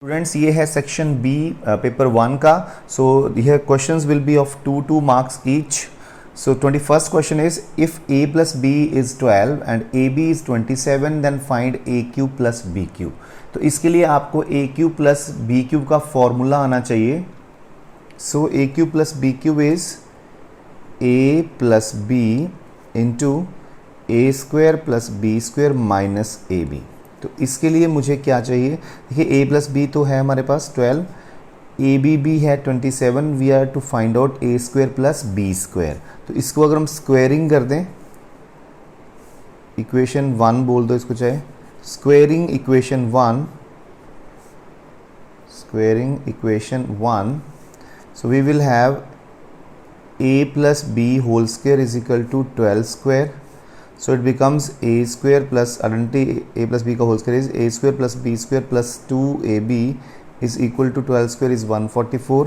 Students ये है section B paper 1 का. सो यह questions will be of 2 marks each. So 21st question is, if a plus b is 12 and ab is 27, then find aq plus bq. तो इसके लिए आपको aq plus bq का formula आना चाहिए. So aq plus bq is a plus b into a square plus b square minus ab. तो इसके लिए मुझे क्या चाहिए? देखिए a प्लस बी तो है हमारे पास 12, ए बी भी है 27. We are to find out a square plus b square. तो इसको अगर हम स्क्वायरिंग कर दें, इक्वेशन 1 बोल दो इसको, चाहे squaring equation 1, squaring equation 1. So we will have a plus b whole square is equal to 12 square. So it becomes a square plus identity a plus b का whole square is a square plus b square plus 2ab is equal to 12 square is 144.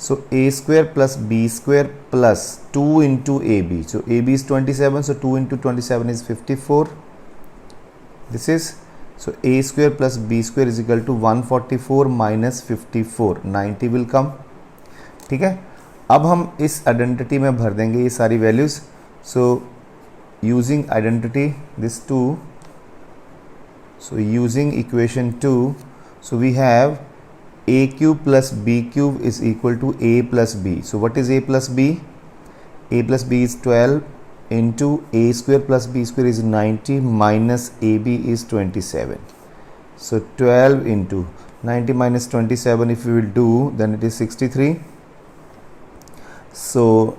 So a square plus b square plus 2 into ab. So ab is 27. So 2 into 27 is 54. This is so a square plus b square is equal to 144 minus 54. 90 will come. ठीक है. अब हम इस identity में भर देंगे ये सारी values. So using identity this 2, so using equation 2, so we have a cube plus b cube is equal to a plus b. So what is a plus b? A plus b is 12 into a square plus b square is 90 minus ab is 27. So 12 into 90 minus 27, if we will do, then it is 63. So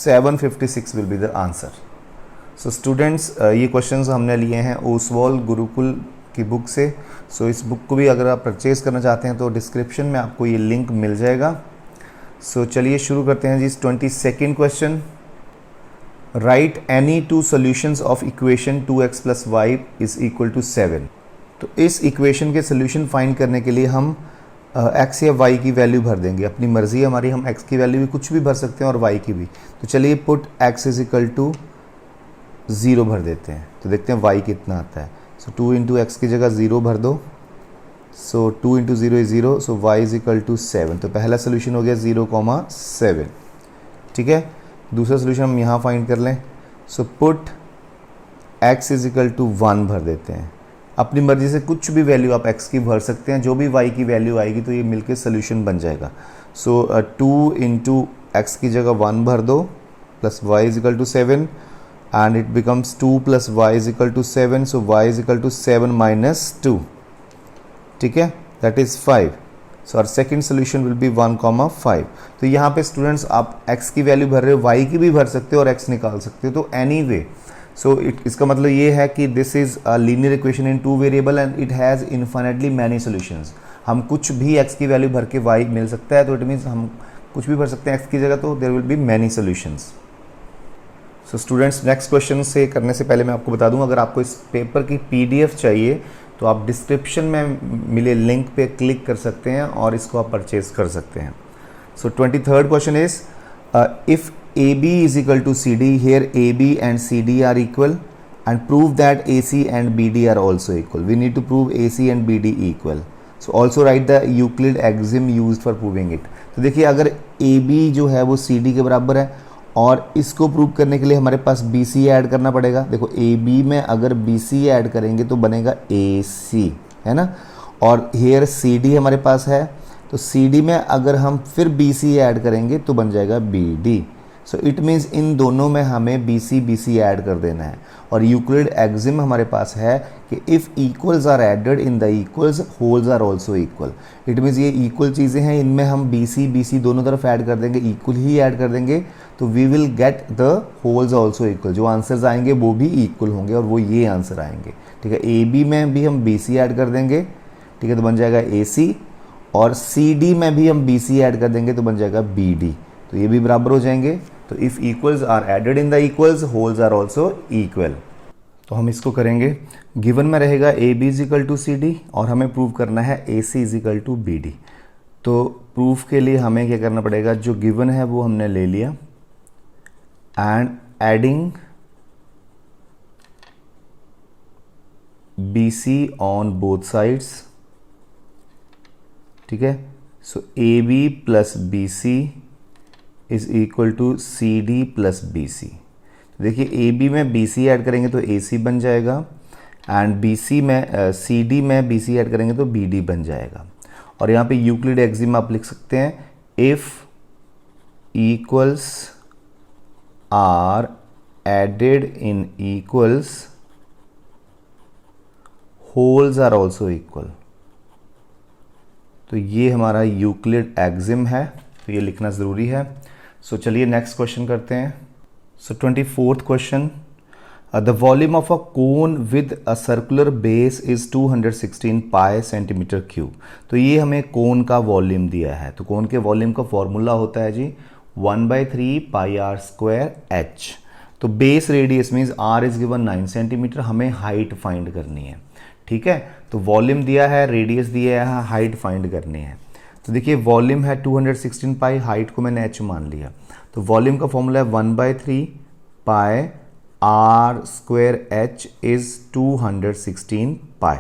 756 will be the answer. So students, ये questions हमने लिए हैं ओसवाल गुरुकुल की book से. सो इस book को भी अगर आप परचेज करना चाहते हैं तो डिस्क्रिप्शन में आपको ये लिंक मिल जाएगा. सो चलिए शुरू करते हैं जी. 22nd question, write any two solutions of equation 2x plus y is equal to 7. तो इस इक्वेशन के सोल्यूशन फाइंड करने के लिए हम x या y की वैल्यू भर देंगे. अपनी मर्जी है हमारी, हम x की वैल्यू भी कुछ भी भर सकते हैं और y की भी. तो चलिए put x is equal to 0 भर देते हैं, तो देखते हैं y कितना आता है. सो 2 इंटू एक्स की जगह 0 भर दो. So 2 into 0 is 0. So y is equal to 7. तो पहला सोल्यूशन हो गया 0,7. ठीक है. दूसरा सोल्यूशन हम यहाँ फाइंड कर लें. So put x is equal to 1 भर देते हैं. अपनी मर्जी से कुछ भी वैल्यू आप x की भर सकते हैं, जो भी y की वैल्यू आएगी तो ये मिलके सोल्यूशन बन जाएगा. सो 2 इंटू एक्स की जगह 1 भर दो plus y is equal to 7 and it becomes 2 plus y is equal to 7. So y is equal to 7 minus 2. ठीक है, that is 5. So our second solution will be 1,5. तो यहाँ पे स्टूडेंट्स आप x की वैल्यू भर रहे हो, y की भी भर सकते हो और x निकाल सकते हो. तो एनी वे, सो इसका मतलब ये है कि this is a linear equation in 2 variable and it has infinitely many solutions. हम कुछ भी x की वैल्यू भर के y मिल सकता है. तो इट मीन्स हम कुछ भी भर सकते हैं x की जगह, तो there will be many solutions. So students, next question से करने से पहले मैं आपको बता दूं, अगर आपको इस पेपर की PDF चाहिए तो आप डिस्क्रिप्शन में मिले लिंक पे क्लिक कर सकते हैं और इसको आप परचेज कर सकते हैं. सो 23rd question is, if AB is equal to CD, here AB and CD are equal, and prove that AC and BD are also equal. We need to prove AC and BD equal. So also write the Euclid axiom used for proving it. तो देखिए, अगर AB जो है वो CD के बराबर है और इसको प्रूव करने के लिए हमारे पास BC ऐड करना पड़ेगा. देखो AB में अगर BC ऐड करेंगे तो बनेगा AC, है ना. और here CD हमारे पास है, तो CD में अगर हम फिर BC ऐड करेंगे तो बन जाएगा BD. So it means in दोनों में हमें BC ऐड कर देना है. और यूक्लिड एक्सिम हमारे पास है कि if equals are added in the equals, wholes are also equal. It means ये इक्वल चीज़ें हैं, इनमें हम BC दोनों तरफ ऐड कर देंगे, इक्वल ही ऐड कर देंगे, तो we will get the wholes also equal. जो आंसर्स आएंगे वो भी इक्वल होंगे और वो ये आंसर आएंगे. ठीक है. AB में भी हम BC ऐड कर देंगे, ठीक है, तो बन जाएगा AC. और CD में भी हम BC ऐड कर देंगे तो बन जाएगा BD. तो ये भी बराबर हो जाएंगे. तो if equals are added in the equals, wholes are also equal. तो हम इसको करेंगे. गिवन में रहेगा AB is equal to CD और हमें प्रूव करना है AC is equal to BD. तो प्रूफ के लिए हमें क्या करना पड़ेगा, जो गिवन है वो हमने ले लिया and adding BC on both sides, ठीक है। So AB plus BC is equal to CD plus BC। देखिए AB में BC ऐड करेंगे तो AC बन जाएगा, एंड BC में CD में BC ऐड करेंगे तो BD बन जाएगा। और यहाँ पे यूक्लिड एक्सिम आप लिख सकते हैं, if equals are added in equals, wholes are also equal. तो ये हमारा यूक्लिड एक्सिम है, तो ये लिखना ज़रूरी है। सो चलिए नेक्स्ट क्वेश्चन करते हैं। सो 24th question, the volume of a cone with a circular base is 216 pi centimetre cube. तो ये हमें कोन का वॉल्यूम दिया है, तो कोन के वॉल्यूम का फॉर्मूला होता है जी 1/3 पाई आर स्क्वायर एच। तो base radius means r is given 9 centimetre, हमें हाइट फाइंड करनी है, ठीक है। तो वॉल्यूम दिया है, रेडियस दिया है, हाइट फाइंड करनी है। तो देखिए वॉल्यूम है 216 पाई, हाइट को मैंने एच मान लिया। तो वॉल्यूम का फॉर्मूला है 1/3 pi r square h is 216 pi.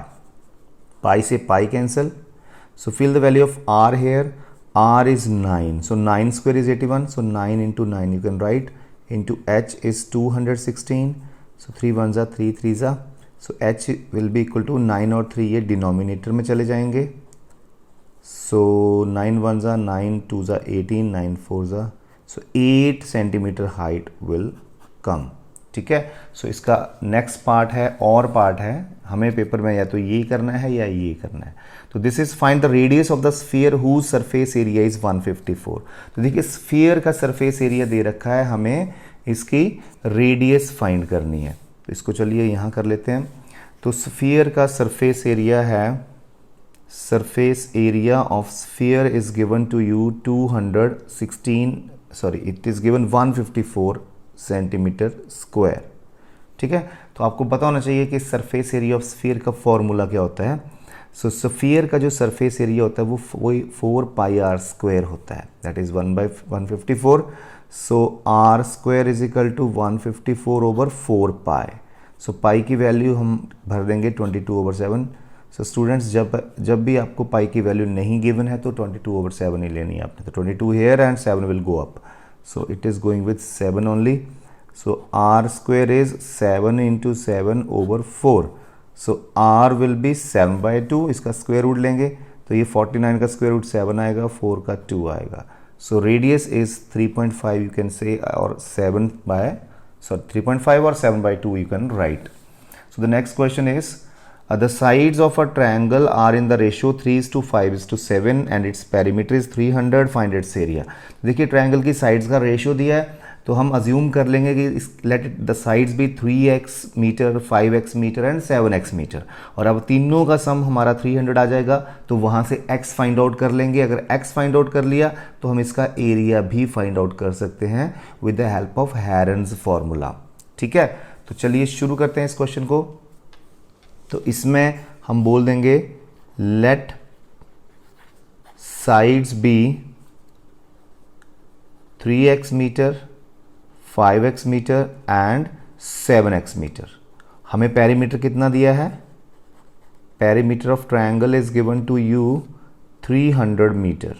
Pi से pi cancel, so fill the value of r here, r is 9, so 9 square is 81, so 9 into 9 you can write, into h is 216, so 3 1 जा 3 3 जा, so h will be equal to 9 और 3 ये denominator में चले जाएंगे, so 9 1 जा 9 2 जा 18 9 4 जा, so 8 centimetre height will come, ठीक है। सो इसका नेक्स्ट पार्ट है, और पार्ट है, हमें पेपर में या तो ये करना है या ये करना है। तो this is find the radius of the sphere whose surface area is 154। तो देखिए स्फीयर का सरफेस एरिया दे रखा है, हमें इसकी रेडियस फाइंड करनी है। तो इसको चलिए यहाँ कर लेते हैं। तो स्फीयर का सरफेस एरिया है, surface area of sphere is given to you 154 centimetre square, ठीक है। तो आपको पता होना चाहिए कि सरफेस एरिया ऑफ स्फीयर का फॉर्मूला क्या होता है। सो स्फीयर का जो सरफेस एरिया होता है वो 4 पाई आर स्क्वायर होता है, that is 1/154। So r square is equal to 154 over 4 pi. So pi की वैल्यू हम भर देंगे 22/7। सो स्टूडेंट्स जब भी आपको पाई की वैल्यू नहीं गिवन है तो 22/7 ही लेनी है आपने। तो 22 here and 7 will go up, so it is going with 7 only, so r square is 7 into 7 over 4, so r will be 7/2। इसका स्क्वायर रूट लेंगे तो ये 49 का स्क्वायर रूट 7 आएगा, 4 का 2 आएगा। so radius is 3.5 you can say, or 3.5 or 7/2 you can write। so the next question is, the sides of a triangle are in the ratio 3:5:7 and its perimeter is 300, find its area। देखिए triangle की sides का ratio दिया है, तो हम assume कर लेंगे कि let the sides be 3x metre, 5x metre and 7x metre. और अब तीनों का सम हमारा 300 आ जाएगा, तो वहाँ से x फाइंड आउट कर लेंगे। अगर x फाइंड आउट कर लिया तो हम इसका एरिया भी फाइंड आउट कर सकते हैं with the help of herons formula, ठीक है। तो चलिए शुरू करते हैं इस क्वेश्चन को। तो इसमें हम बोल देंगे let sides be 3x metre, 5x metre and 7x metre. हमें पेरीमीटर कितना दिया है, perimeter of triangle is given to you 300 metre,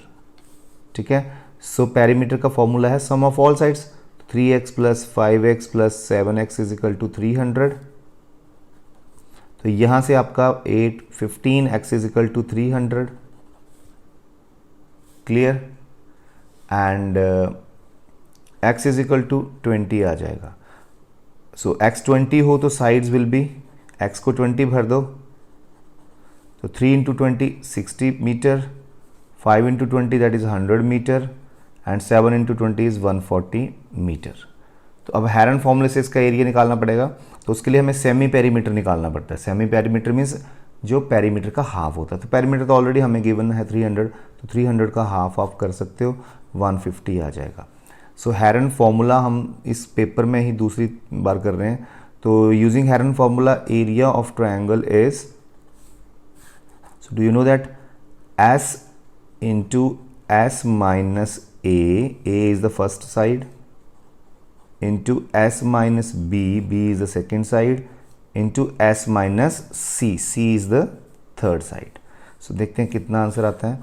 ठीक है। सो पेरीमीटर का फॉर्मूला है sum of all sides, 3x plus 5x plus 7x is equal to 300। तो यहां से आपका 15x is equal to 300, clear, and x is equal to 20 आ जाएगा। सो x 20 हो तो साइड्स विल बी, x को 20 भर दो, तो 3 into 20 60 metre, 5 into 20 that is 100 metre and 7 into 20 is 140 metre. तो अब हेरन फॉर्मूले से इसका एरिया निकालना पड़ेगा, तो उसके लिए हमें सेमी पेरीमीटर निकालना पड़ता है। सेमी पेरीमीटर मीन्स जो पेरीमीटर का हाफ होता है। तो पेरीमीटर तो ऑलरेडी हमें गिवन है 300, तो 300 का हाफ आप कर सकते हो, 150 आ जाएगा। सो हेरन फॉर्मूला हम इस पेपर में ही दूसरी बार कर रहे हैं। तो using heron formula area of triangle is, so do you know that S into S minus A is the first side, into S minus B is the second side, into S minus C, C is the third side. So देखते हैं कितना answer आता है।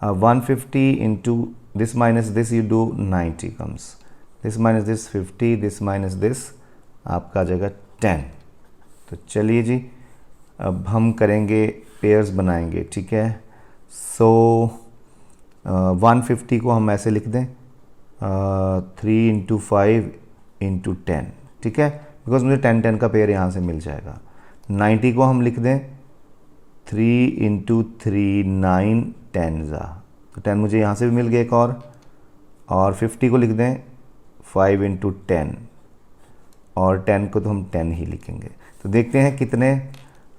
150 into this minus this you do 90 comes, this minus this 50, this minus this आपका आ जाएगा 10। तो चलिए जी अब हम करेंगे पेयर्स बनाएंगे, ठीक है। सो 150 को हम ऐसे लिख दें 3 इंटू 5 इंटू 10, ठीक है, बिकॉज मुझे 10 का पेयर यहाँ से मिल जाएगा। 90 को हम लिख दें 3 इंटू 3 9 10 ज़ा, तो 10 मुझे यहाँ से भी मिल गया एक और 50 को लिख दें 5 इंटू 10, और 10 को तो हम 10 ही लिखेंगे। तो देखते हैं कितने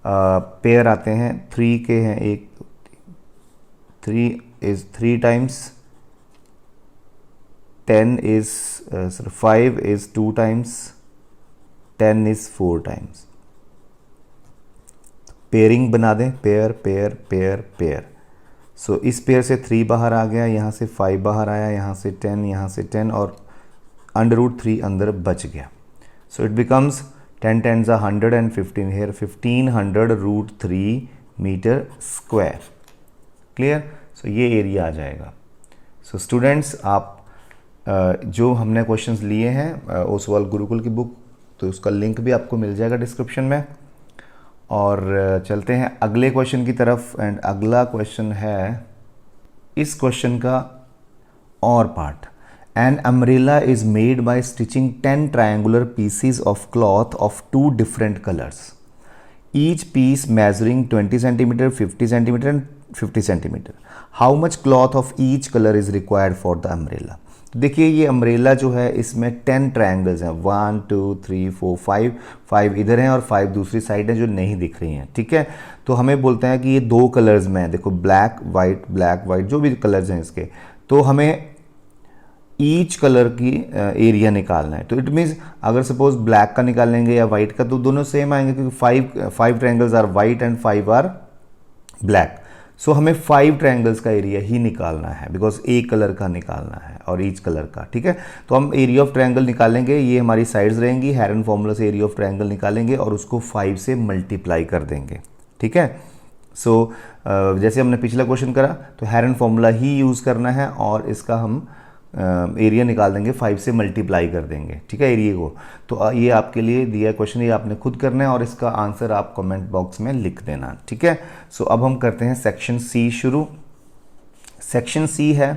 पेयर आते हैं। 3 के हैं, 1 2 3 is 3 times, 10 is 5 is 2 times, 10 is 4 times. Pairing बना दें, पेयर पेयर पेयर पेयर। सो इस पेयर से 3 बाहर आ गया, यहाँ से 5 बाहर आया, यहाँ से 10, यहाँ से 10 और √3 अंदर बच गया। So it becomes 10 10s are 100 and 15 here 1500 √3 metre square. Clear. So ये एरिया आ जाएगा। सो स्टूडेंट्स आप जो हमने क्वेश्चंस लिए हैं ओसवाल गुरुकुल की बुक, तो उसका लिंक भी आपको मिल जाएगा डिस्क्रिप्शन में। और चलते हैं अगले क्वेश्चन की तरफ। एंड अगला क्वेश्चन है इस क्वेश्चन का और part. An umbrella is made by stitching 10 triangular pieces of cloth of 2 different colors, each piece measuring 20 cm, 50 cm and 50 cm. How much cloth of each color is required for the umbrella? देखिए ये umbrella जो है इसमें 10 triangles हैं, 1 2 3 4 5 इधर हैं और 5 दूसरी साइड है जो नहीं दिख रही हैं, ठीक है। तो हमें बोलते हैं कि ये 2 कलर्स में है, देखो ब्लैक वाइट जो भी कलर्स हैं इसके, तो हमें ईच कलर की एरिया निकालना है। तो इट मीन्स अगर सपोज ब्लैक का निकालेंगे या वाइट का तो दोनों सेम आएंगे, क्योंकि 5 triangles are white and 5 are black. So हमें 5 ट्रायंगल्स का एरिया ही निकालना है, बिकॉज एक कलर का निकालना है और ईच कलर का, ठीक है। तो हम एरिया ऑफ ट्रायंगल निकालेंगे, ये हमारी साइड्स रहेंगी, हेरन फॉर्मूला से एरिया ऑफ ट्रायंगल निकालेंगे और उसको 5 से मल्टीप्लाई कर देंगे, ठीक है। सो जैसे हमने पिछला क्वेश्चन करा तो हेरन फॉर्मूला ही यूज़ करना है और इसका हम एरिया निकाल देंगे, 5 से मल्टीप्लाई कर देंगे, ठीक है, एरिया को। तो ये आपके लिए दिया क्वेश्चन, ये आपने खुद करना है और इसका आंसर आप कमेंट बॉक्स में लिख देना, ठीक है। सो अब हम करते हैं सेक्शन सी शुरू। सेक्शन सी है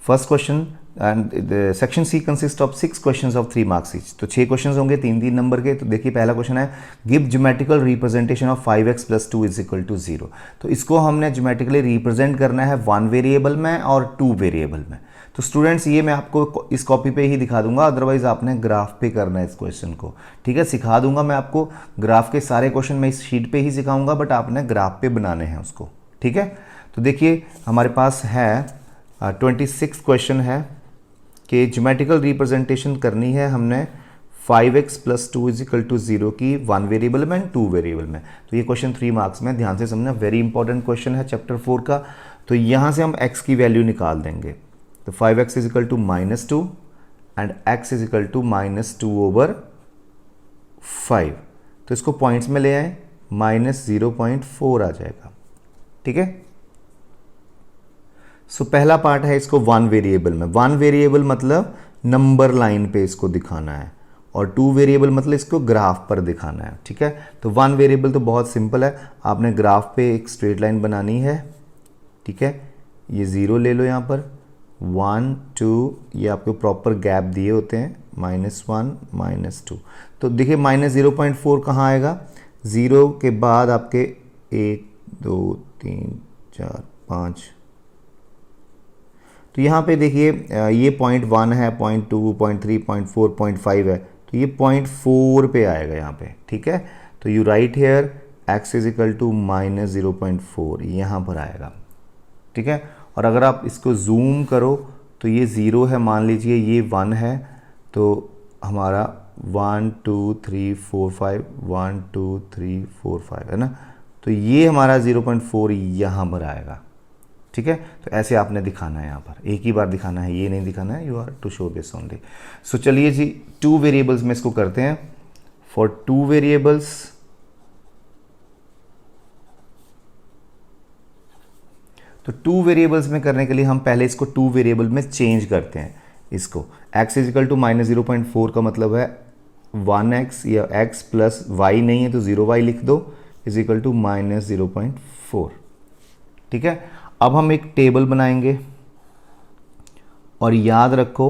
first question and section C consist of 6 questions of 3 marks each. तो 6 क्वेश्चंस होंगे 3 नंबर के। तो देखिए पहला क्वेश्चन है give geometrical representation of 5x + 2 = 0। तो इसको हमने ज्योमेट्रिकली रिप्रेजेंट करना है 1 वेरिएबल में और 2 वेरिएबल में। तो स्टूडेंट्स ये मैं आपको इस कॉपी पे ही दिखा दूंगा, अदरवाइज आपने ग्राफ पे करना है इस क्वेश्चन को, ठीक है। सिखा दूंगा मैं आपको ग्राफ के सारे क्वेश्चन मैं इस शीट पे ही सिखाऊंगा, बट आपने ग्राफ पे बनाने हैं उसको, ठीक है। तो देखिए हमारे पास है 26 क्वेश्चन है कि ज्योमेट्रिकल रिप्रेजेंटेशन करनी है हमने 5x + 2 = 0 की 1 वेरिएबल में 2 वेरिएबल में। तो ये क्वेश्चन 3 मार्क्स में, ध्यान से समझना, वेरी इंपॉर्टेंट क्वेश्चन है चैप्टर 4 का। तो यहाँ से हम x की वैल्यू निकाल देंगे। तो 5x = -2 एंड x = -2/5। तो इसको पॉइंट्स में ले आए, -0.4 आ जाएगा, ठीक है। सो पहला पार्ट है इसको 1 वेरिएबल में। 1 वेरिएबल मतलब नंबर लाइन पे इसको दिखाना है और 2 वेरिएबल मतलब इसको ग्राफ पर दिखाना है, ठीक है। तो 1 वेरिएबल तो बहुत सिंपल है, आपने ग्राफ पे एक स्ट्रेट लाइन बनानी है, ठीक है। ये 0 ले लो यहाँ पर, 1 2, ये आपको प्रॉपर गैप दिए होते हैं, -1 -2। तो देखिए -0.4 कहाँ आएगा, 0 के बाद आपके 1 2 3 4 5। तो यहाँ पे देखिए ये 0.1 है, 0.2 0.3 0.4 0.5 है, तो ये 0.4 पे आएगा यहाँ पे, ठीक है। तो यू राइट हेयर x = -0.4 यहाँ पर आएगा, ठीक है। और अगर आप इसको जूम करो तो ये 0 है, मान लीजिए ये 1 है, तो हमारा 1 2 3 4 5 1 2 3 4 5 है ना। तो ये हमारा 0.4 यहाँ पर आएगा, ठीक है। तो ऐसे आपने दिखाना है, यहाँ पर एक ही बार दिखाना है, ये नहीं दिखाना है, you are to show this only. So चलिए जी 2 वेरिएबल्स में इसको करते हैं। फॉर 2 वेरिएबल्स, तो 2 वेरिएबल्स में करने के लिए हम पहले इसको 2 वेरिएबल में चेंज करते हैं। इसको x इजिकल टू -0.4 का मतलब है 1x या x प्लस y नहीं है तो 0y लिख दो, इजिकल टू -0.4। ठीक है, अब हम एक टेबल बनाएंगे और याद रखो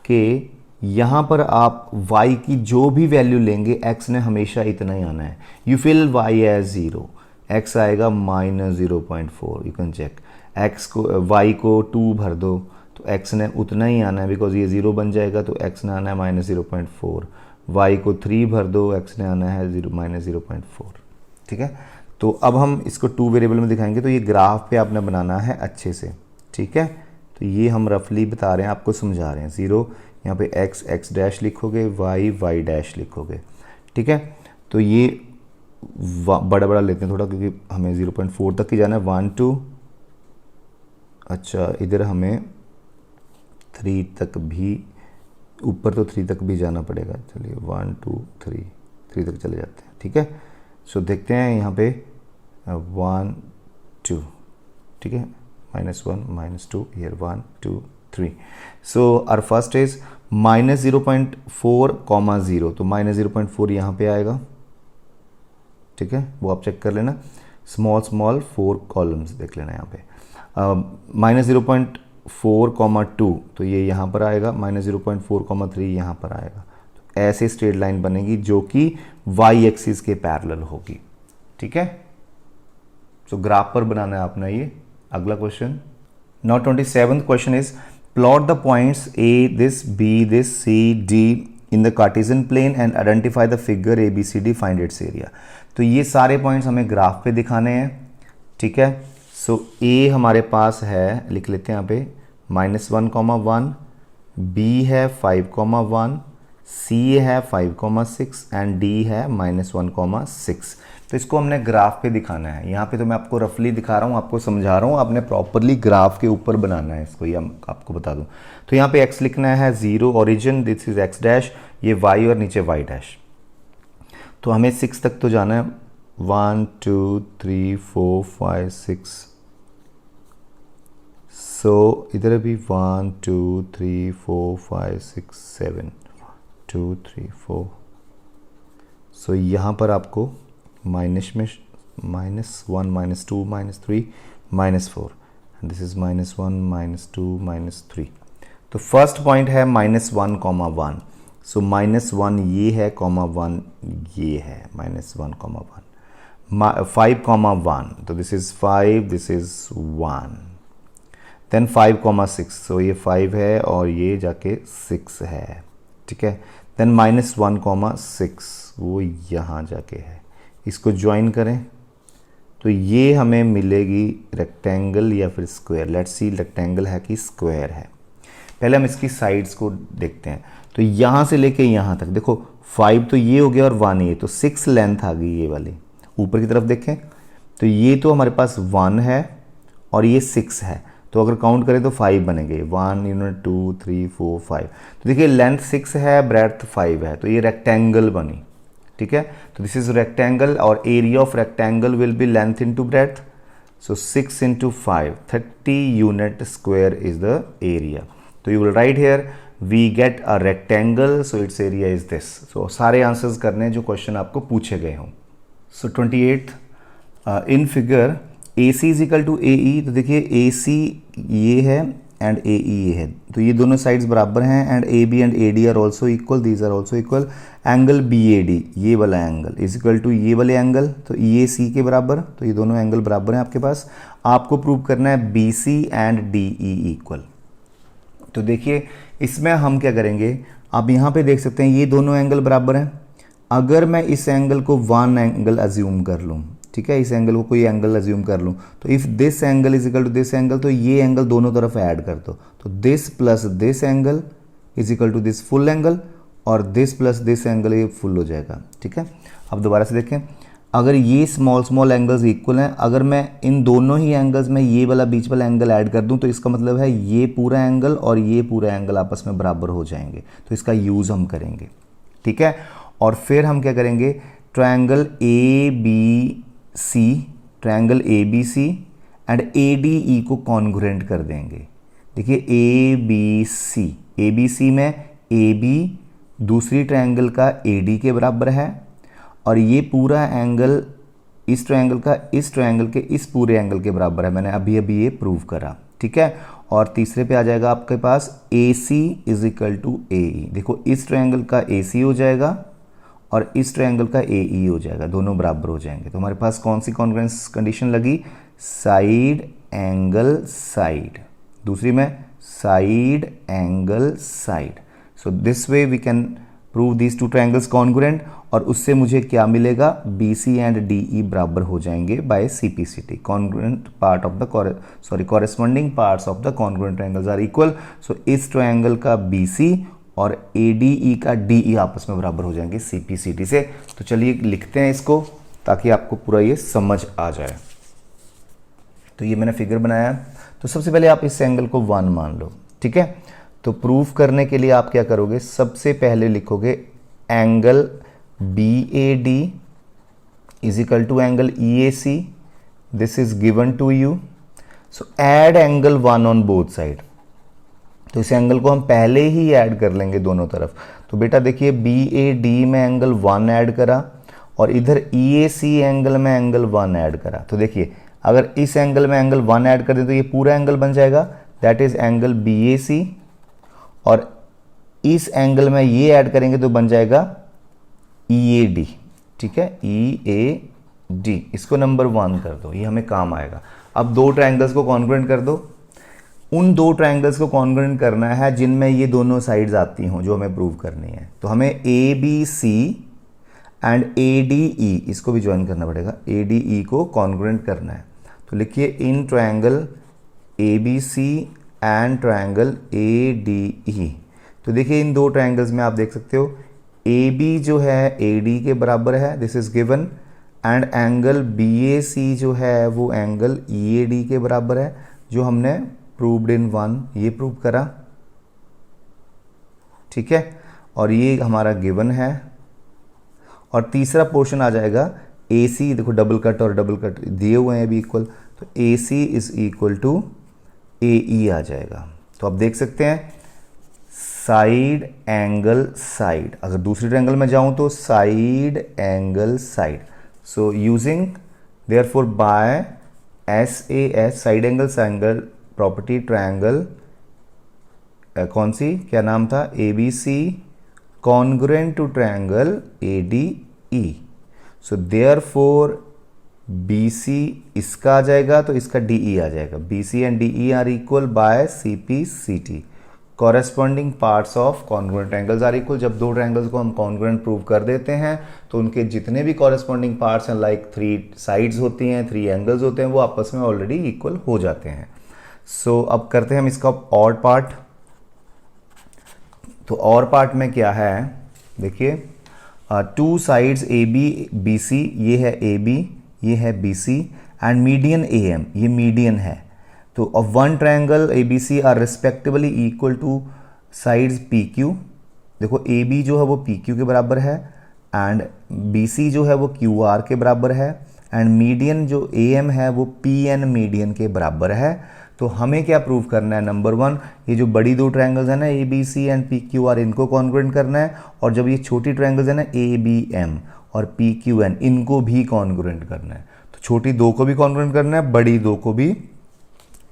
कि यहाँ पर आप y की जो भी वैल्यू लेंगे x ने हमेशा इतना ही आना है। You fill y as 0, x आएगा -0.4, यू कैन चेक। x को y को 2 भर दो तो x ने उतना ही आना है, बिकॉज ये 0 बन जाएगा तो x ने आना है -0.4। y को 3 भर दो, x ने आना है -0.4। ठीक है, तो अब हम इसको 2 वेरिएबल में दिखाएंगे, तो ये ग्राफ पे आपने बनाना है अच्छे से। ठीक है, तो ये हम रफली बता रहे हैं, आपको समझा रहे हैं। 0 यहाँ पे x डैश लिखोगे, y डैश लिखोगे। ठीक है, तो ये बड़ा बड़ा लेते हैं थोड़ा, क्योंकि हमें 0.4 तक ही जाना है। 1 2, अच्छा इधर हमें 3 तक भी, ऊपर तो 3 तक भी जाना पड़ेगा। चलिए 1 2 3 तक चले जाते हैं। ठीक है, सो देखते हैं यहाँ पे 1 2, ठीक है, -1 -2 here 1 2 3। So our first is -0.4, 0, तो -0.4 यहाँ पे आएगा। ठीक है, वो आप चेक कर लेना, स्मॉल 4 कॉलम्स देख लेना यहाँ पे। -0.4, 2, तो ये यहाँ पर आएगा। -0.4, 3 यहाँ पर आएगा। तो ऐसे स्ट्रेट लाइन बनेगी जो कि y एक्सिस के पैरेलल होगी। ठीक है, तो ग्राफ पर बनाना है आपने ये। अगला क्वेश्चन, now 27th question is plot the points A, this B, this C, D in the Cartesian plane and identify the figure ABCD, find its area. तो ये सारे पॉइंट्स हमें ग्राफ पे दिखाने हैं। ठीक है, सो A हमारे पास है, लिख लेते हैं यहाँ पे -1, 1, B है 5, 1, C है 5, 6 एंड D है -1, 6। तो इसको हमने ग्राफ पे दिखाना है। यहाँ पे तो मैं आपको रफली दिखा रहा हूँ, आपको समझा रहा हूँ, आपने प्रॉपरली ग्राफ के ऊपर बनाना है इसको, ये आपको बता दूँ। तो यहाँ पे x लिखना है 0 origin, this is x dash, ये y और नीचे y डैश। तो हमें 6 तक तो जाना है, 1 2 3 4 5 6। सो इधर भी 1 2 3 4 5 6 7 2 3 4। सो यहाँ पर आपको माइनस में -1 -2 -3 -4, एंड दिस इज -1 -2 -3। तो फर्स्ट पॉइंट है -1, 1। सो -1 ये है, 1 ये है, -1, 1 5, 1, तो this is 5, this is 1। Then 5, 6, so ये 5 है और ये जाके 6 है। ठीक है, देन -1, 6, वो यहाँ जाके है। इसको ज्वाइन करें तो ये हमें मिलेगी रेक्टेंगल या फिर स्क्वायर। लेट्स सी रेक्टेंगल है कि स्क्वायर है। पहले हम इसकी साइड्स को देखते हैं। तो यहाँ से लेके यहाँ तक देखो, 5 तो ये हो गया और 1 ये, तो 6 लेंथ आ गई ये वाली। ऊपर की तरफ देखें तो ये तो हमारे पास 1 है और ये 6 है, तो अगर काउंट करें तो 5 बनेंगे। 1 2 3 4 5। तो देखिए लेंथ 6 है, ब्रेड्थ 5 है, तो ये रेक्टेंगल बनी। ठीक है, तो दिस इज रेक्टेंगल और area of rectangle will be length into breadth. So 6 × 5, 30 unit square is the area. तो you will write here we get a rectangle, so its area is this. So सारे answers करने हैं जो question आपको पूछे गए हों। So 28 in figure AC is equal to AE। तो देखिए AC ये है एंड AE ये है, तो ये दोनों साइड्स बराबर हैं, and AB and AD are also equal, these are also equal. Angle BAD ये वाला एंगल इज इक्वल टू ये वाले एंगल, तो EAC के बराबर, तो ये दोनों एंगल बराबर हैं आपके पास। आपको प्रूव करना है BC एंड DE इक्वल। तो देखिए इसमें हम क्या करेंगे, आप यहाँ पे देख सकते हैं ये दोनों एंगल बराबर हैं। अगर मैं इस एंगल को 1 एंगल अज्यूम कर लूँ, ठीक है, इस एंगल को कोई एंगल अज्यूम कर लूँ, तो if this angle is equal to this angle, तो ये एंगल दोनों तरफ ऐड कर दो, तो this plus this angle is equal to this full angle, और दिस प्लस दिस एंगल ये फुल हो जाएगा। ठीक है, अब दोबारा से देखें, अगर ये स्मॉल एंगल्स इक्वल हैं, अगर मैं इन दोनों ही एंगल्स में ये वाला बीच वाला एंगल ऐड कर दूं, तो इसका मतलब है ये पूरा एंगल और ये पूरा एंगल आपस में बराबर हो जाएंगे। तो इसका यूज़ हम करेंगे। ठीक है, और फिर हम क्या करेंगे, triangle A B C and A D E को कॉन्ग्रुएंट कर देंगे। देखिए ए बी सी में ए बी दूसरी ट्रायंगल का ए डी के बराबर है, और ये पूरा एंगल इस ट्रायंगल का इस ट्रायंगल के इस पूरे एंगल के बराबर है। मैंने अभी अभी ये प्रूव करा, ठीक है। और तीसरे पे आ जाएगा आपके पास ए सी इज इक्वल टू ए ई। देखो इस ट्रायंगल का ए सी हो जाएगा और इस ट्रायंगल का ए ई हो जाएगा, दोनों बराबर हो जाएंगे। तो हमारे पास कौन सी कॉन्ग्रुएंस कंडीशन लगी, साइड एंगल साइड, दूसरी में side angle side. So this way we can prove these two triangles congruent, और उससे मुझे क्या मिलेगा, B C and D E बराबर हो जाएंगे by CPCT, congruent part of the corresponding parts of the congruent triangles are equal. So इस triangle का BC और ADE का DE आपस में बराबर हो जाएंगे CPCT से। तो चलिए लिखते हैं इसको ताकि आपको पूरा ये समझ आ जाए। तो ये मैंने फिगर बनाया, तो सबसे पहले आप इस एंगल को 1 मान लो, ठीक है। तो प्रूफ करने के लिए आप क्या करोगे, सबसे पहले लिखोगे angle BAD is equal to angle EAC, this is given to you. So add angle 1 on both side. तो इस एंगल को हम पहले ही ऐड कर लेंगे दोनों तरफ। तो बेटा देखिए BAD में एंगल 1 ऐड करा और इधर EAC एंगल में एंगल 1 ऐड करा। तो देखिए अगर इस एंगल में एंगल 1 ऐड कर दें तो ये पूरा एंगल बन जाएगा, दैट इज एंगल BAC, और इस एंगल में ये ऐड करेंगे तो बन जाएगा EAD, ठीक है, EAD। इसको नंबर 1 कर दो, ये हमें काम आएगा। अब दो ट्रायंगल्स को कॉन्ग्रुएंट कर दो। उन दो ट्रायंगल्स को कॉन्ग्रुएंट करना है जिनमें ये दोनों साइड्स आती हों, जो हमें प्रूव करनी है। तो हमें ABC एंड ADE इसको भी ज्वाइन करना पड़ेगा, ADE को कॉन्ग्रुएंट करना है। तो लिखिए in triangle ABC and triangle ADE। तो देखिए इन दो ट्रायंगल्स में आप देख सकते हो AB जो है AD के बराबर है, this is given, and angle BAC जो है वो एंगल EAD के बराबर है, जो हमने प्रूव्ड इन 1 ये प्रूव करा, ठीक है। और ये हमारा गिवन है। और तीसरा पोर्शन आ जाएगा AC, देखो डबल कट और डबल कट दिए हुए हैं अभी इक्वल, तो AC is equal to AE आ जाएगा। तो आप देख सकते हैं साइड एंगल साइड। अगर दूसरी ट्रायंगल में जाऊं तो side angle side. So using therefore by SAS side angle property triangle कौन सी, क्या नाम था, ABC congruent to triangle ADE। So therefore BC इसका आ जाएगा तो इसका DE आ जाएगा। BC and DE are equal by CPCT, corresponding parts of congruent triangles are equal. जब दो ट्रायंगल्स को हम कॉन्ग्रुएंट प्रूव कर देते हैं तो उनके जितने भी कॉरेस्पॉन्डिंग पार्ट्स हैं, लाइक 3 साइड्स होती हैं, 3 एंगल्स होते हैं, वो आपस में ऑलरेडी इक्वल हो जाते हैं। सो अब करते हैं हम इसका और पार्ट। तो और पार्ट में क्या है, देखिए 2 साइड्स ABBC, ये है AB, ये है BC, एंड मीडियन AM, ये मीडियन है। तो of one triangle ABC are respectively equal to sides PQ। देखो AB जो है वो PQ के बराबर है एंड BC जो है वो QR के बराबर है, एंड मीडियन जो AM है वो PN मीडियन के बराबर है। तो हमें क्या प्रूव करना है, नंबर 1 ये जो बड़ी दो ट्रायंगल्स है ना ABC एंड PQR, इनको कॉन्ग्रुएंट करना है, और जब ये छोटी ट्रायंगल्स है ना ABM और PQN, इनको भी कॉन्ग्रुएंट करना है। तो छोटी दो को भी कॉन्ग्रुएंट करना है, बड़ी दो को भी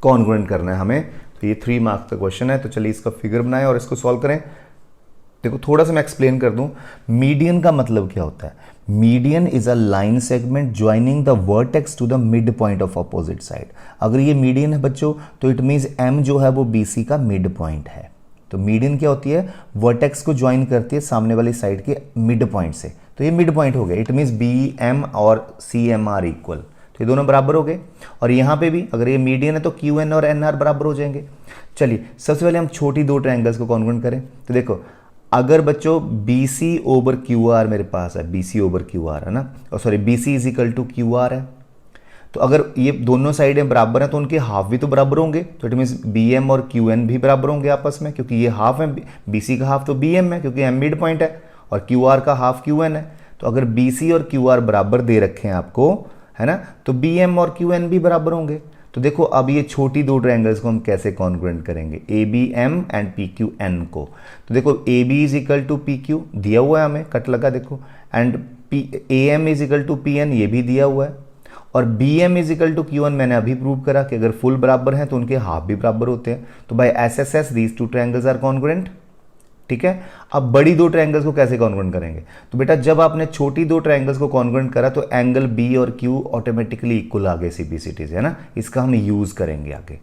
कॉन्ग्रुएंट करना है हमें। तो ये 3 मार्क्स का क्वेश्चन है। तो चलिए इसका फिगर बनाएं और इसको सॉल्व करें। देखो थोड़ा सा मैं एक्सप्लेन कर दूं, मीडियन का मतलब क्या होता है। Median is a line segment joining the vertex to the mid point of opposite side. अगर ये मीडियन है बच्चों तो इट मीन्स M जो है वो BC का मिड पॉइंट है। तो मीडियन क्या होती है, वर्टेक्स को ज्वाइन करती है सामने वाली साइड के मिड पॉइंट से। तो ये मिड पॉइंट हो गया, इट मीन्स BM और CM आर इक्वल, तो ये दोनों बराबर हो गए। और यहाँ पे भी अगर ये मीडियन है तो QN और NR बराबर हो जाएंगे। चलिए सबसे पहले हम छोटी दो ट्रायंगल्स को कॉन्ग्रुएंट करें। तो देखो अगर बच्चों BC ओवर QR मेरे पास है, BC ओवर QR है ना, और sorry BC is equal to QR है, तो अगर ये दोनों साइडें बराबर हैं तो उनके हाफ भी तो बराबर होंगे। तो इट मीन्स BM और QN भी बराबर होंगे आपस में, क्योंकि ये हाफ है, BC का हाफ तो BM है क्योंकि M मिड पॉइंट है, और क्यू आर का हाफ क्यू एन है। तो अगर बी सी और क्यू आर बराबर दे रखे हैं आपको, है ना, तो बी एम और क्यू एन भी बराबर होंगे। तो देखो अब ये छोटी दो ट्रायंगल्स को हम कैसे कॉन्ग्रुएंट करेंगे, A B M and P Q N को। तो देखो A B is equal to P Q दिया हुआ है हमें, कट लगा देखो, and P A M is equal to P N ये भी दिया हुआ है, और B M is equal to Q N मैंने अभी प्रूव करा कि अगर फुल बराबर हैं तो उनके हाफ भी बराबर होते हैं। तो by S S S these two triangles are congruent. ठीक है, अब बड़ी दो ट्रायंगल्स को कैसे कॉन्ग्रुएंट करेंगे, तो बेटा जब आपने छोटी दो ट्रायंगल्स को कॉन्ग्रुएंट करा तो एंगल बी और क्यू ऑटोमेटिकली इक्वल आ गए सीपीसीटी से, है ना, इसका हम यूज करेंगे आगे।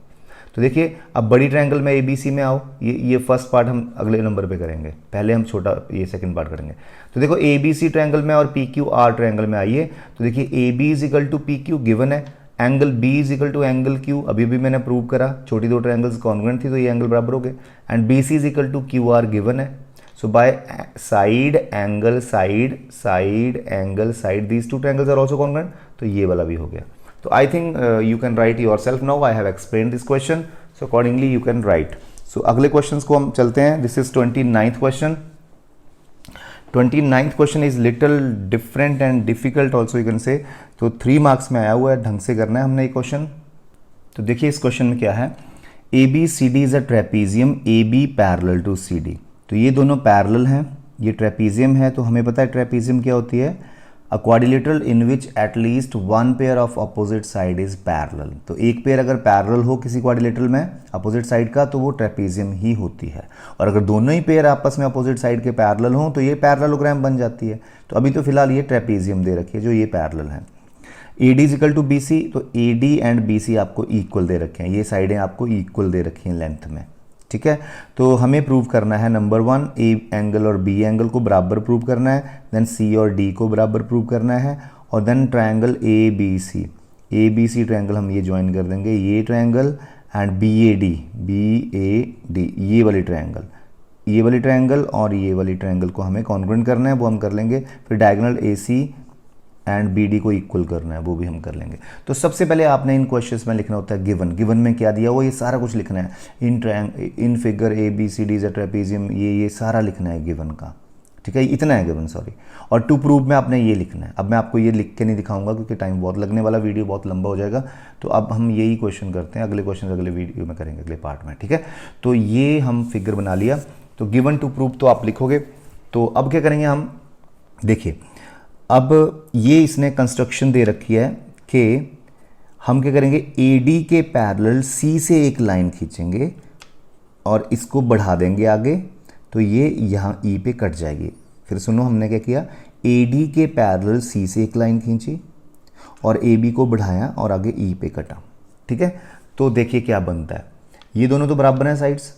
तो देखिए अब बड़ी ट्रायंगल में एबीसी में आओ, ये फर्स्ट पार्ट हम अगले नंबर पे करेंगे, पहले हम छोटा ये सेकंड पार्ट करेंगे। तो देखो एबीसी ट्रायंगल में और पी क्यू आर ट्रायंगल में आइए, तो देखिए A B is equal to P Q given है, angle B is equal to angle Q अभी भी मैंने प्रूव करा, छोटी दो ट्रायंगल्स कॉन्ग्रुएंट थी तो ये एंगल बराबर हो गए, and B C is equal to Q R given है। So by side angle side these two triangles are also congruent, तो ये वाला भी हो गया। तो I think you can write yourself now, I have explained this question, so accordingly you can write. So अगले question को हम चलते हैं। This is 29th question. 29th question is little different and difficult also you can say. तो 3 marks में आया हुआ है, ढंग से करना है हमने ये क्वेश्चन। तो देखिए इस क्वेश्चन में क्या है, A B C D is a trapezium A B parallel to C D. तो ये दोनों पैरेलल हैं, ये ट्रेपीजियम है, तो हमें पता है ट्रेपीजियम क्या होती है, अ quadrilateral in which at least one pair of opposite side is parallel. तो एक पेयर अगर पैरेलल हो किसी क्वाड्रिलेटरल में अपोजिट साइड का तो वो ट्रेपीजियम ही होती है, और अगर दोनों ही पेयर आपस में अपोजिट साइड के पैरेलल हों तो ये पैरेललोग्राम बन जाती है। तो अभी तो फिलहाल ये ट्रेपीजियम दे रखी है जो ये पैरेलल है। A D is equal to B C, तो A D and B C आपको इक्वल दे रखे हैं, ये साइडें आपको इक्वल दे रखी हैं लेंथ में। ठीक है, तो हमें प्रूव करना है नंबर 1 ए एंगल और बी एंगल को बराबर प्रूव करना है, देन सी और डी को बराबर प्रूव करना है, और then triangle A B C triangle हम ये ज्वाइन कर देंगे, ये triangle and B A D ये वाली ट्रायंगल और ये वाली ट्रायंगल को हमें कॉन्ग्रुएंट करना है, वो हम कर लेंगे। फिर diagonal A C and B D को इक्वल करना है, वो भी हम कर लेंगे। तो सबसे पहले आपने इन क्वेश्चंस में लिखना होता है गिवन में क्या दिया वो ये सारा कुछ लिखना है, in figure A B C D is a trapezium, ये सारा लिखना है गिवन का। ठीक है, इतना है गिवन, सॉरी। और टू प्रूव में आपने ये लिखना है। अब मैं आपको ये लिख के नहीं दिखाऊंगा क्योंकि टाइम बहुत लगने वाला, वीडियो बहुत लंबा हो जाएगा। तो अब हम यही क्वेश्चन करते हैं, अगले क्वेश्चन अगले वीडियो में करेंगे, अगले पार्ट में। ठीक है, तो ये हम फिगर बना लिया, तो गिवन टू प्रूव तो आप लिखोगे। तो अब क्या करेंगे हम, देखिए अब ये इसने कंस्ट्रक्शन दे रखी है कि हम क्या करेंगे, ए डी के पैरेलल सी से एक लाइन खींचेंगे और इसको बढ़ा देंगे आगे, तो ये यहाँ ई पे कट जाएगी। फिर सुनो हमने क्या किया, ए डी के पैरेलल सी से एक लाइन खींची और ए बी को बढ़ाया और आगे ई पे कटा। ठीक है, तो देखिए क्या बनता है, ये दोनों तो बराबर हैं साइड्स,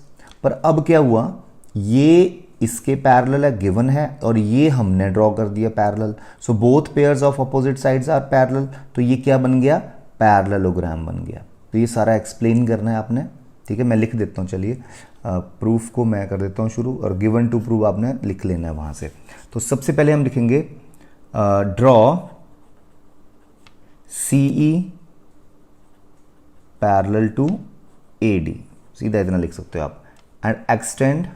पर अब क्या हुआ, ये इसके पैरेलल है, गिवन है, और ये हमने ड्रॉ कर दिया parallel. So both pairs of opposite sides are parallel, तो ये क्या बन गया, पैरेललोग्राम बन गया। तो ये सारा एक्सप्लेन करना है आपने। ठीक है, मैं लिख देता हूँ, चलिए प्रूफ को मैं कर देता हूँ शुरू, और गिवन टू प्रूव आपने लिख लेना है वहाँ से। तो सबसे पहले हम लिखेंगे draw C E parallel to A D, सीधा इतना लिख सकते हो आप, and extend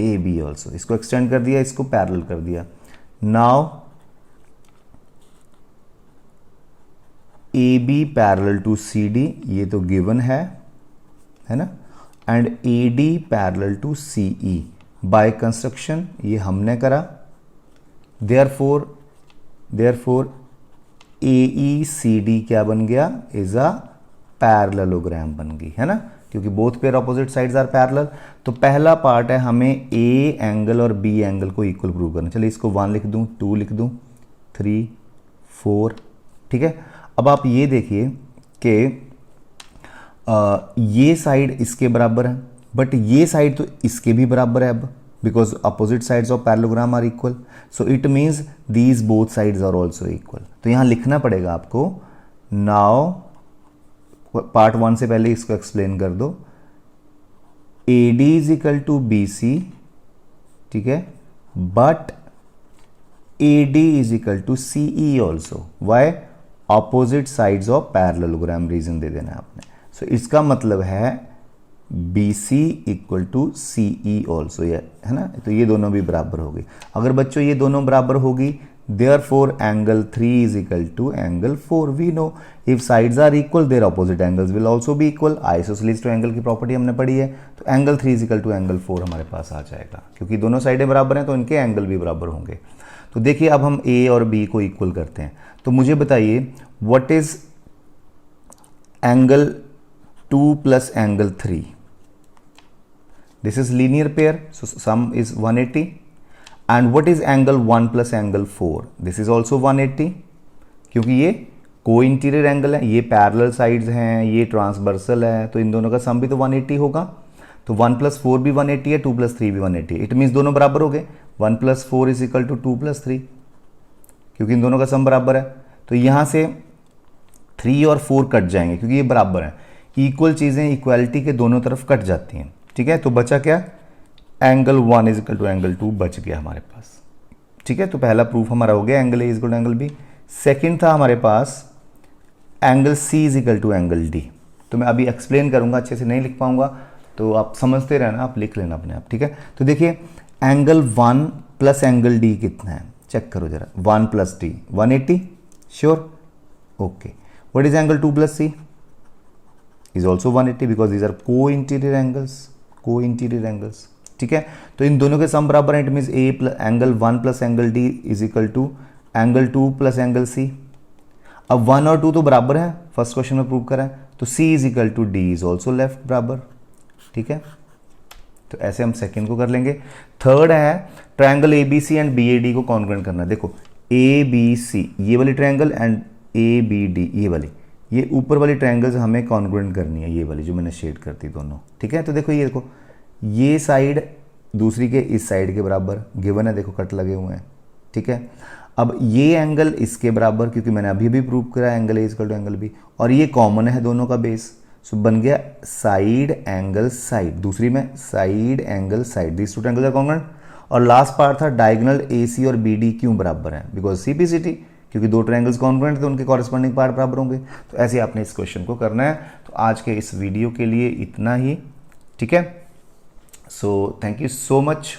A B also, इसको एक्सटेंड कर दिया, इसको पैरेलल कर दिया। Now A B parallel to C D, ये तो गिवन है ना, and A D parallel to C E by construction, ये हमने करा। देयरफॉर ए ई सी डी क्या बन गया, इज अ पैरेललोग्राम बन गई, है ना, क्योंकि both pair opposite sides are parallel. तो पहला पार्ट है हमें ए एंगल और बी एंगल को इक्वल प्रूव करना। चलिए इसको 1 लिख दूं, 2 लिख दूं, 3 4। ठीक है, अब आप ये देखिए कि ये साइड इसके बराबर है, बट ये साइड तो इसके भी बराबर है अब, because opposite sides of parallelogram are equal, so it means these both sides are also equal. तो यहाँ लिखना पड़ेगा आपको, नाउ पार्ट 1 से पहले इसको एक्सप्लेन कर दो, A D is equal to B C, ठीक है, but A D is equal to C E also. Why, opposite sides of parallelogram, reason दे देना है आपने। सो इसका मतलब है B C equal to C E also, ये है ना, तो ये दोनों भी बराबर होगी। अगर बच्चों ये दोनों बराबर होगी, therefore angle 3 is equal to angle 4। We know if sides are equal their opposite angles will also be equal. Isosceles triangle की प्रॉपर्टी हमने पढ़ी है, तो angle 3 is equal to angle 4 हमारे पास आ जाएगा, क्योंकि दोनों साइडें बराबर हैं तो इनके एंगल भी बराबर होंगे। तो देखिए अब हम ए और बी को इक्वल करते हैं, तो मुझे बताइए what is angle 2 plus angle 3। This is linear pair, so sum is 180. And what is angle 1 plus angle 4? This is also 180, क्योंकि ये को इंटीरियर एंगल है, ये पैरेलल साइड्स हैं, ये ट्रांसवर्सल है, तो इन दोनों का सम भी तो 180 होगा। तो 1 प्लस 4 भी 180 है, 2 प्लस 3 भी 180 है। इट मीन्स दोनों बराबर हो गए, 1 plus 4 is equal to 2 plus 3, क्योंकि इन दोनों का सम बराबर है। तो यहाँ से 3 और 4 कट जाएंगे क्योंकि ये बराबर है। इक्वल चीज़ें इक्वालिटी के दोनों तरफ कट जाती हैं, ठीक है। तो बचा क्या, angle 1 is equal to angle 2 बच गया हमारे पास, ठीक है। तो पहला प्रूफ हमारा हो गया angle A is equal to angle B. Second था हमारे पास angle C is equal to angle D. तो मैं अभी एक्सप्लेन करूंगा, अच्छे से नहीं लिख पाऊंगा, तो आप समझते रहना, आप लिख लेना अपने आप, ठीक है। तो देखिए एंगल 1 प्लस एंगल डी कितना है, चेक करो जरा। 1 plus D 180, sure, okay. What is angle 2 plus C is also 180 because these are co-interior angles, ठीक है। तो इन दोनों के सम बराबर हैं, it means A plus angle 1 plus angle D is equal to angle 2 plus angle C. अब 1 और 2 तो बराबर है, फर्स्ट क्वेश्चन में प्रूव करा है, तो C is equal to D is also left बराबर, ठीक है। तो ऐसे हम सेकेंड को कर लेंगे। थर्ड है triangle A B C and B A D को कॉन्ग्रुएंट करना। देखो ए बी सी ये वाली triangle and A B D ये वाली, ये ऊपर वाली ट्रायंगल्स हमें कॉन्ग्रुएंट करनी है, ये वाली जो मैंने शेड कर दी दोनों, ठीक है। तो देखो ये देखो, ये साइड दूसरी के इस साइड के बराबर गिवन है, देखो कट लगे हुए हैं, ठीक है। अब ये एंगल इसके बराबर, क्योंकि मैंने अभी भी प्रूव करा angle A equal to angle B, और ये कॉमन है दोनों का बेस, सो बन गया साइड एंगल साइड, दूसरी में side angle side, these two triangles are congruent. और लास्ट पार्ट था डायगोनल ए सी और बी डी क्यों बराबर है, because C P C T, क्योंकि दो ट्रायंगल्स कॉन्ग्रुएंट थे, उनके कॉरेस्पॉन्डिंग पार्ट बराबर होंगे। तो ऐसे आपने इस क्वेश्चन को करना है। तो आज के इस वीडियो के लिए इतना ही, ठीक है। So thank you so much.